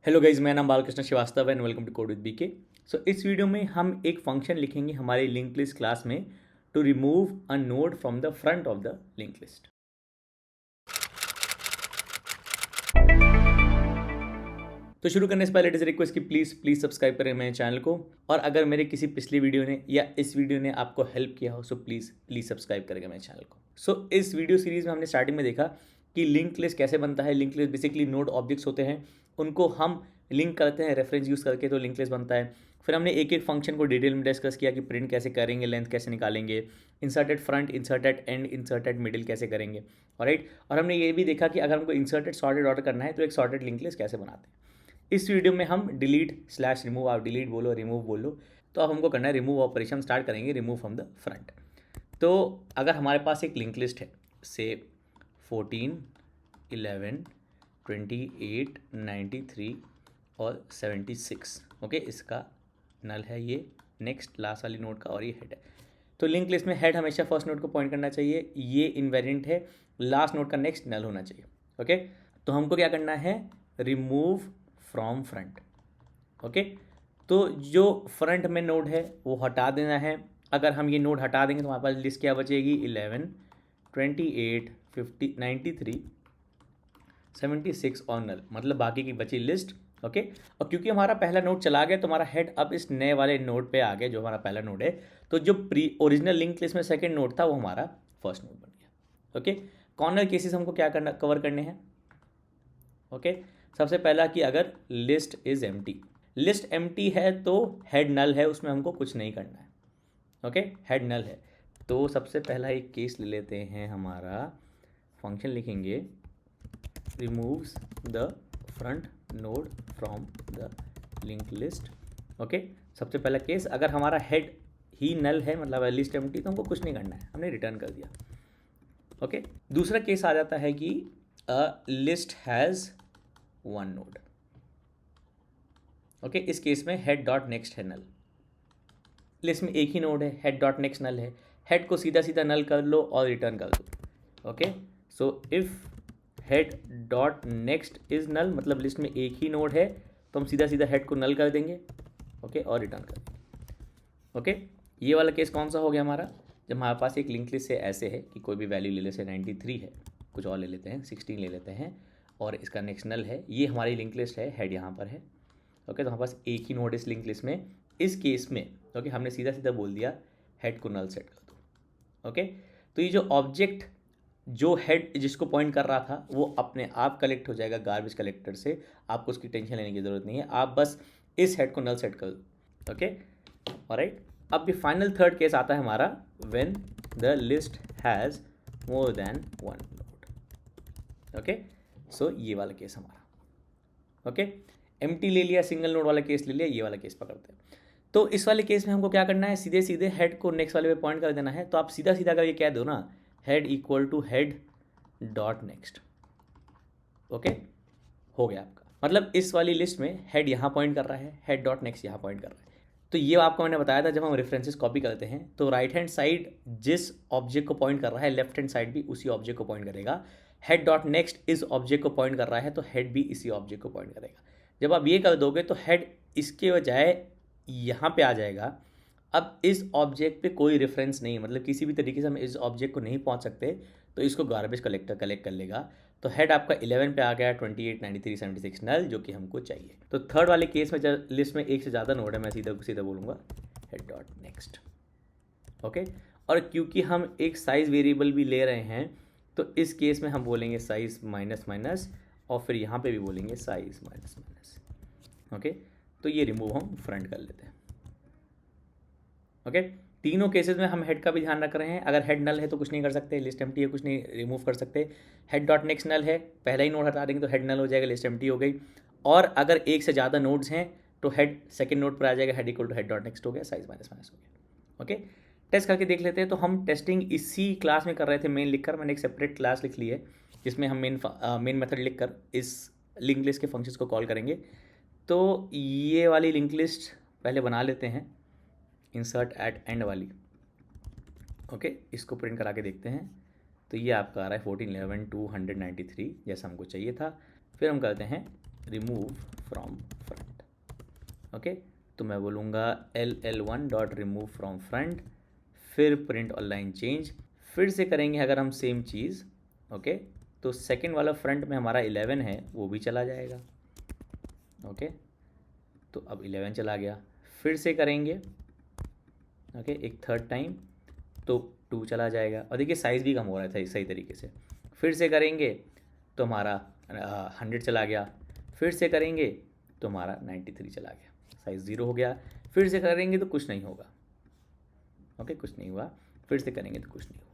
Hello guys, मेरा नाम Balkrishna Shrivastava and welcome to code with BK. So इस वीडियो में हम एक फंक्शन लिखेंगे हमारे लिंक लिस्ट क्लास में to remove a node from the front of the link list. तो शुरू करने से पहले इट इज़ रिक्वेस्ट कि प्लीज़ सब्सक्राइब करें मेरे चैनल को, और अगर मेरे किसी पिछली वीडियो ने या इस वीडियो ने आपको हेल्प किया हो सो प्लीज़ सब्सक्राइब करेंगे मेरे चैनल को। सो इस वीडियो सीरीज़ में हमने स्टार्टिंग में देखा कि लिंक लिस्ट कैसे बनता है। Link list basically node objects होते हैं, उनको हम लिंक करते हैं रेफरेंस यूज़ करके, तो लिंक लिस्ट बनता है। फिर हमने एक एक फंक्शन को डिटेल में डिस्कस किया कि प्रिंट कैसे करेंगे, लेंथ कैसे निकालेंगे, inserted front, inserted and, inserted middle कैसे करेंगे, राइट। और हमने ये भी देखा कि अगर हमको इंसर्टेड सॉर्टेड ऑर्डर करना है तो एक सॉर्टेड लिंक लिस्ट कैसे बनाते हैं। इस वीडियो में हम डिलीट स्लैश रिमूव, आप डिलीट बोलो रिमूव बोलो, तो अब हमको करना है रिमूव ऑपरेशन स्टार्ट करेंगे, रिमूव फ्रॉम द फ्रंट। तो अगर हमारे पास एक लिंक लिस्ट है से 14, 11, 28, 93 और 76, ओके, इसका नल है ये नेक्स्ट लास्ट वाली नोड का, और ये हेड है। तो लिंक लिस्ट में हेड हमेशा फर्स्ट नोड को पॉइंट करना चाहिए, ये इनवेरिएंट है, लास्ट नोड का नेक्स्ट नल होना चाहिए, ओके। तो हमको क्या करना है, रिमूव फ्रॉम फ्रंट, ओके। तो जो फ्रंट में नोड है वो हटा देना है। अगर हम ये नोड हटा देंगे तो हमारे पास लिस्ट क्या बचेगी, 11, 28, 50, 93, 76 और नल, मतलब बाकी की बची लिस्ट, ओके। और क्योंकि हमारा पहला नोड चला गया तो हमारा हेड अब इस नए वाले नोड पे आ गया जो हमारा पहला नोड है। तो जो ओरिजिनल लिंक लिस्ट में सेकंड नोड था वो हमारा फर्स्ट नोड बन गया, ओके। कॉर्नर केसेस हमको क्या करना, कवर करने हैं, ओके। सबसे पहला कि अगर list is empty, list empty है तो हेड नल है, उसमें हमको कुछ नहीं करना है, ओके, हेड नल है। तो सबसे पहला एक केस ले लेते हैं, हमारा फंक्शन लिखेंगे removes the front node from the link list, okay. सबसे पहला केस, अगर हमारा हेड ही नल है मतलब लिस्ट एम्प्टी, तो हमको कुछ नहीं करना है, हमने रिटर्न कर दिया, ओके। दूसरा केस आ जाता है कि list has one node, okay. इस केस में हेड डॉट नेक्स्ट है नल, लिस्ट में एक ही नोड है, हेड डॉट नेक्स्ट नल है, हेड को सीधा सीधा नल कर लो और रिटर्न कर दो, okay. So if head dot next is null, मतलब लिस्ट में एक ही नोड है, तो हम सीधा सीधा हेड को नल कर देंगे, ओके, और रिटर्न कर देंगे, ओके। ये वाला केस कौन सा हो गया हमारा, जब हमारे पास एक लिंक लिस्ट से ऐसे है कि कोई भी वैल्यू ले लेते हैं, 93 है, कुछ और ले लेते हैं, 16 ले लेते हैं, और इसका नेक्स्ट नल है, ये हमारी लिंक लिस्ट है, हेड यहाँ पर है, ओके। तो हमारे पास एक ही नोड इस लिंक लिस्ट में, इस केस में, ओके, हमने सीधा सीधा बोल दिया हेड को नल सेट कर दो, ओके। तो ये जो ऑब्जेक्ट जो हेड जिसको पॉइंट कर रहा था वो अपने आप कलेक्ट हो जाएगा गार्बेज कलेक्टर से, आपको उसकी टेंशन लेने की ज़रूरत नहीं है, आप बस इस हेड को नल सेट कर दो, ओके, ऑलराइट। अब ये फाइनल थर्ड केस आता है हमारा, when the list has more than one node, okay. So ये वाला केस हमारा, ओके। एम्प्टी ले लिया, सिंगल नोड वाला केस ले लिया, ये वाला केस पकड़ते हैं। तो इस वाले केस में हमको क्या करना है, सीधे सीधे हेड को नेक्स्ट वाले पे पॉइंट कर देना है। तो आप सीधा सीधा अगर ये कह दो ना, head equal to head dot next, okay, हो गया आपका, मतलब इस वाली लिस्ट में हेड यहाँ पॉइंट कर रहा है, हेड डॉट नेक्स्ट यहाँ पॉइंट कर रहा है। तो ये आपको मैंने बताया था, जब हम रेफरेंसेस कॉपी करते हैं तो राइट हैंड साइड जिस ऑब्जेक्ट को पॉइंट कर रहा है, लेफ्ट हैंड साइड भी उसी ऑब्जेक्ट को पॉइंट करेगा। हेड डॉट नेक्स्ट इस ऑब्जेक्ट को पॉइंट कर रहा है तो हेड भी इसी ऑब्जेक्ट को पॉइंट करेगा। जब आप ये कर दोगे तो हेड इसके बजाय यहाँ पे आ जाएगा। अब इस ऑब्जेक्ट पे कोई रेफरेंस नहीं, मतलब किसी भी तरीके से हम इस ऑब्जेक्ट को नहीं पहुँच सकते, तो इसको गार्बेज कलेक्टर कलेक्ट कर लेगा। तो हेड आपका 11 पे आ गया, 28, 93, 76 नल, जो कि हमको चाहिए। तो थर्ड वाले केस में जब लिस्ट में एक से ज़्यादा नोड है, मैं सीधा सीधा बोलूँगा हेड डॉट नेक्स्ट, ओके। और क्योंकि हम एक साइज़ वेरिएबल भी ले रहे हैं तो इस केस में हम बोलेंगे साइज़ माइनस माइनस, और फिर यहाँ पे भी बोलेंगे साइज़ माइनस माइनस, ओके। तो ये रिमूव हम फ्रंट कर लेते हैं, ओके। तीनों केसेस में हम हेड का भी ध्यान रख रहे हैं। अगर हेड नल है तो कुछ नहीं कर सकते, लिस्ट एम्प्टी है कुछ नहीं रिमूव कर सकते। हेड डॉट नेक्स्ट नल है, पहला ही नोड हटा देंगे तो हेड नल हो जाएगा, लिस्ट एम्प्टी हो गई। और अगर एक से ज़्यादा नोड्स हैं तो हेड सेकंड नोड पर आ जाएगा, head equal to head dot next हो गया, साइज माइनस माइनस हो गया, ओके। टेस्ट करके देख लेते हैं। तो हम टेस्टिंग इसी क्लास में कर रहे थे, मेन लिखकर, मैंने एक सेपरेट क्लास लिख ली है जिसमें हम मेन मेथड लिखकर इस लिंक लिस्ट के फंक्शंस को कॉल करेंगे। तो ये वाली लिंक लिस्ट पहले बना लेते हैं, इंसर्ट एट एंड वाली, ओके। इसको प्रिंट करा के देखते हैं। तो ये आपका आ रहा है 14, 11, 293 जैसा हमको चाहिए था। फिर हम करते हैं रिमूव फ्रॉम फ्रंट। ओके, तो मैं बोलूँगा ll1 dot remove from front, फिर प्रिंट और लाइन चेंज, फिर से करेंगे अगर हम सेम चीज़। ओके, तो सेकंड वाला फ्रंट में हमारा 11 है वो भी चला जाएगा। ओके, तो अब 11 चला गया, फिर से करेंगे ओके एक थर्ड टाइम तो 2 चला जाएगा, और देखिए साइज़ भी कम हो रहा था सही तरीके से। फिर से करेंगे तो हमारा 100 चला गया, फिर से करेंगे तो हमारा 93 चला गया, साइज़ 0 हो गया। फिर से करेंगे तो कुछ नहीं होगा। ओके, कुछ नहीं हुआ, फिर से करेंगे तो कुछ नहीं हुआ।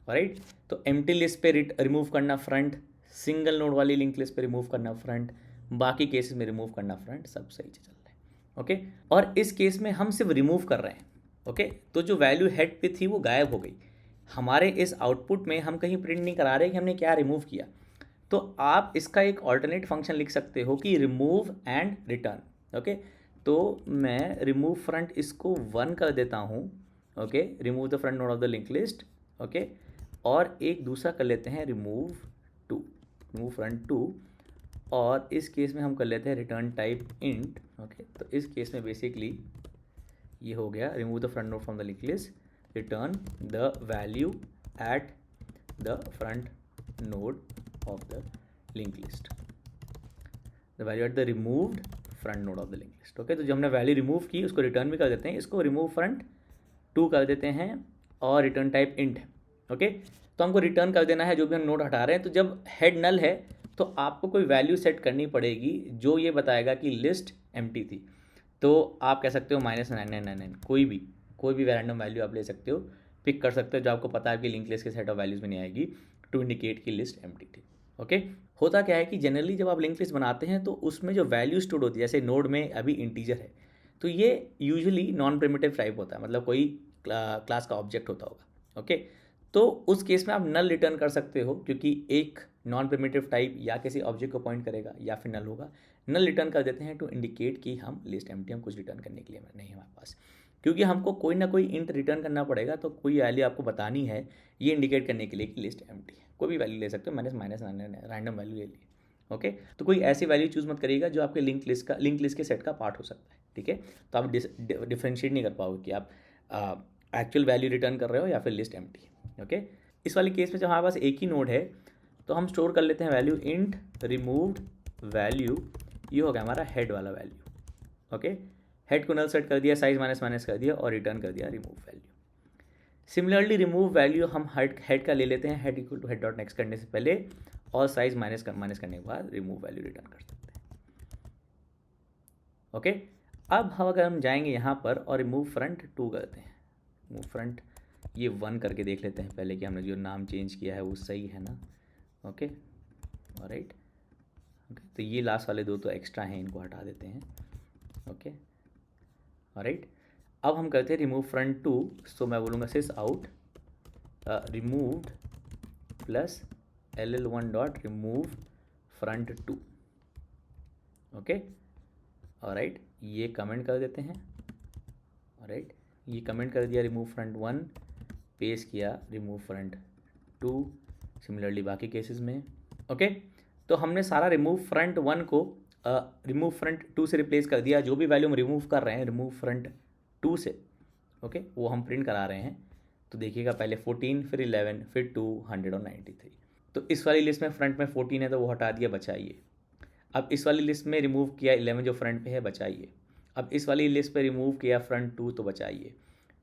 ऑलराइट, तो एम्प्टी लिस्ट पे रिमूव करना फ्रंट, सिंगल नोड वाली लिंक लिस्ट पे रिमूव करना फ्रंट, बाकी केसेस में रिमूव करना फ्रंट, सब सही चल रहा है। ओके, और इस केस में हम सिर्फ रिमूव कर रहे हैं। ओके, तो जो वैल्यू हेड पे थी वो गायब हो गई। हमारे इस आउटपुट में हम कहीं प्रिंट नहीं करा रहे कि हमने क्या रिमूव किया। तो आप इसका एक ऑल्टरनेट फंक्शन लिख सकते हो कि रिमूव एंड रिटर्न। ओके, तो मैं रिमूव फ्रंट इसको 1 कर देता हूँ। Okay, remove the front node of the link list. Okay, और एक दूसरा कर लेते हैं रिमूव फ्रंट 2, और इस केस में हम कर लेते हैं रिटर्न टाइप इंट। ओके, तो इस केस में बेसिकली ये हो गया remove the front node from the link list, return the value at the front node of the link list, the value at the removed front node of the link list. Okay, तो जो हमने value remove की उसको return भी कर देते हैं, इसको रिमूव फ्रंट 2 कर देते हैं और रिटर्न टाइप इंट है। ओके, तो हमको रिटर्न कर देना है जो भी हम नोड हटा रहे हैं। तो जब हेड नल है तो आपको कोई वैल्यू सेट करनी पड़ेगी जो ये बताएगा कि लिस्ट एम्प्टी थी। तो आप कह सकते हो -9999, कोई भी रैंडम वैल्यू आप ले सकते हो, पिक कर सकते हो जो आपको पता है कि लिंक लिस्ट के सेट ऑफ वैल्यूज़ में नहीं आएगी, टू इंडिकेट कि लिस्ट एम्प्टी थी। ओके, होता क्या है कि जनरली जब आप लिंक लिस्ट बनाते हैं तो उसमें जो वैल्यू स्टोर होती है, जैसे नोड में अभी इंटीजर है तो ये यूजुअली नॉन प्रिमिटिव टाइप होता है, मतलब कोई क्लास का ऑब्जेक्ट होता होगा। ओके, तो उस केस में आप नल रिटर्न कर सकते हो क्योंकि एक नॉन प्रिमिटिव टाइप या किसी ऑब्जेक्ट को पॉइंट करेगा या फिर नल होगा। नल रिटर्न कर देते हैं टू इंडिकेट कि हम लिस्ट एम्प्टी, हम कुछ रिटर्न करने के लिए नहीं है हमारे पास, क्योंकि हमको कोई ना कोई इंट रिटर्न करना पड़ेगा। तो कोई वैल्यू आपको बतानी है ये इंडिकेट करने के लिए कि लिस्ट एम्प्टी है। कोई भी वैल्यू ले सकते हो, रैंडम वैल्यू ले ली। ओके, तो कोई ऐसी वैल्यू चूज़ मत करिएगा जो आपके लिंक लिस्ट के सेट का पार्ट हो सकता है। ठीक है, तो आप डिफ्रेंशिएट नहीं कर पाओगे कि आप एक्चुअल वैल्यू रिटर्न कर रहे हो या फिर लिस्ट एम्प्टी है। ओके, इस वाले केस में जब हमारे पास एक ही नोड है तो हम स्टोर कर लेते हैं वैल्यू इंट रिमूव्ड वैल्यू, ये हो गया हमारा हेड वाला वैल्यू। ओके, हेड को नल सेट कर दिया, साइज माइनस कर दिया और रिटर्न कर दिया remove value. Similarly remove value हम हेड का ले लेते हैं, head equal to head dot next करने से पहले, और साइज माइनस करने के बाद रिमूव वैल्यू रिटर्न कर सकते हैं। ओके, अब हम अगर हम जाएंगे यहाँ पर और रिमूव फ्रंट 2 करते हैं, रिमूव फ्रंट ये 1 करके देख लेते हैं पहले कि हमने जो नाम चेंज किया है वो सही है ना। Okay, alright. ओके, तो ये लास्ट वाले 2 तो एक्स्ट्रा हैं, इनको हटा देते हैं। Okay, alright. अब हम करते हैं रिमूव फ्रंट 2, सो मैं बोलूँगा sys out removed plus ll1 dot remove front 2। Okay, alright, ये कमेंट कर देते हैं। ऑलराइट, ये कमेंट कर दिया रिमूव फ्रंट 1, पेश किया रिमूव फ्रंट 2, सिमिलरली बाकी केसेस में। ओके, तो हमने सारा रिमूव फ्रंट 1 को रिमूव फ्रंट 2 से रिप्लेस कर दिया। जो भी वैल्यू हम रिमूव कर रहे हैं रिमूव फ्रंट 2 से, ओके, वो हम प्रिंट करा रहे हैं। तो देखिएगा पहले 14, फिर 11, फिर 2, 100 और 93। तो इस वाली लिस्ट में फ्रंट में 14 है तो वो हटा दिया, बचाइए। अब इस वाली लिस्ट में रिमूव किया 11 जो फ्रंट पे है, बचाइए। अब इस वाली लिस्ट पे रिमूव किया फ्रंट 2 तो बचाइए।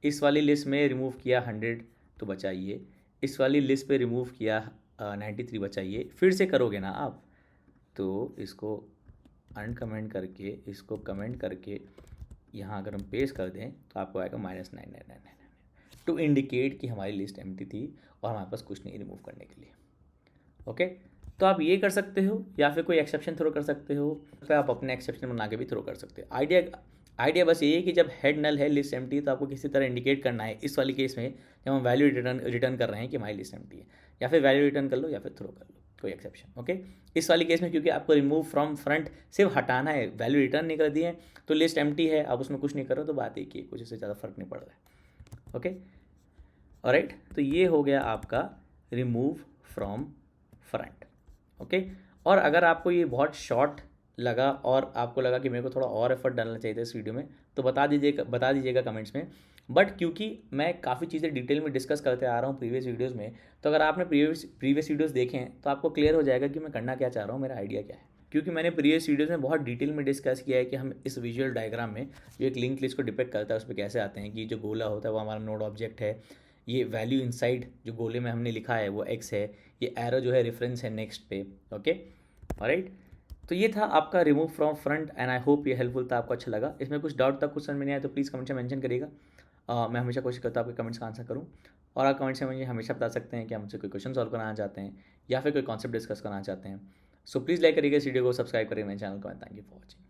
इस वाली लिस्ट में रिमूव किया 100 तो बचाइए। इस वाली लिस्ट पे रिमूव किया 93, बचाइए। फिर से करोगे ना आप तो इसको अनकमेंट करके, इसको कमेंट करके यहाँ अगर हम पेस्ट कर दें तो आपको आएगा -9999 टू इंडिकेट कि हमारी लिस्ट एम्प्टी थी और हमारे पास कुछ नहीं रिमूव करने के लिए। ओके, तो आप ये कर सकते हो या फिर कोई एक्सेप्शन थ्रो कर सकते हो, फिर आप अपने एक्सेप्शन बना के भी थ्रो कर सकते हो। आइडिया बस यही है कि जब हेड नल है, लिस्ट एम्प्टी, तो आपको किसी तरह इंडिकेट करना है इस वाली केस में जब हम वैल्यू रिटर्न कर रहे हैं कि हमारी लिस्ट एम्प्टी है, या फिर वैल्यू रिटर्न कर लो या फिर थ्रो कर लो, कोई एक्सेप्शन। ओके, इस वाली केस में क्योंकि आपको रिमूव फ्रॉम फ्रंट सिर्फ हटाना है, वैल्यू रिटर्न नहीं कर दी है, तो लिस्ट एम्प्टी है, आप उसमें कुछ नहीं करो तो बात एक ही है, कुछ इससे ज़्यादा फर्क नहीं पड़ रहा है। ओके, ऑलराइट, तो ये हो गया आपका रिमूव फ्रॉम फ्रंट। ओके, और अगर आपको ये बहुत शॉर्ट लगा और आपको लगा कि मेरे को थोड़ा और एफर्ट डालना चाहिए था इस वीडियो में, तो बता दीजिएगा कमेंट्स में। बट क्योंकि मैं काफ़ी चीज़ें डिटेल में डिस्कस करते आ रहा हूँ प्रीवियस वीडियोज़ में, तो अगर आपने प्रीवियस वीडियोज़ देखे हैं तो आपको क्लियर हो जाएगा कि मैं करना क्या चाह रहा हूँ, मेरा आइडिया क्या है। क्योंकि मैंने प्रीवियस वीडियोज़ में बहुत डिटेल में डिस्कस किया है कि हम इस विजुअल डायग्राम में जो एक लिंक लिस्ट को डिपेक्ट करता है उस पर कैसे आते हैं, कि जो गोला होता है वो हमारा नोड ऑब्जेक्ट है, ये वैल्यू इनसाइड जो गोले में हमने लिखा है वो एक्स है, ये एरो जो है रेफरेंस है नेक्स्ट पे। Okay, alright. तो ये था आपका remove from front and I hope ये हेल्पफुल था, आपको अच्छा लगा। इसमें कुछ डाउट था, कुछ समझ में नहीं आया तो प्लीज़ कमेंट में मेंशन करिएगा। मैं हमेशा कोशिश करता हूँ आपके कमेंट्स का आंसर करूँ। और आप कमेंट्स में मुझे हमेशा बता सकते हैं कि आप मुझसे कोई क्वेश्चन सॉल्व कराना चाहते हैं या फिर कोई कॉन्सेप्ट डिस्कस करना चाहते हैं। सो प्लीज़ लाइक करिएगा इस वीडियो को, सब्सक्राइब करिए मेरे चैनल को। Thank you for watching.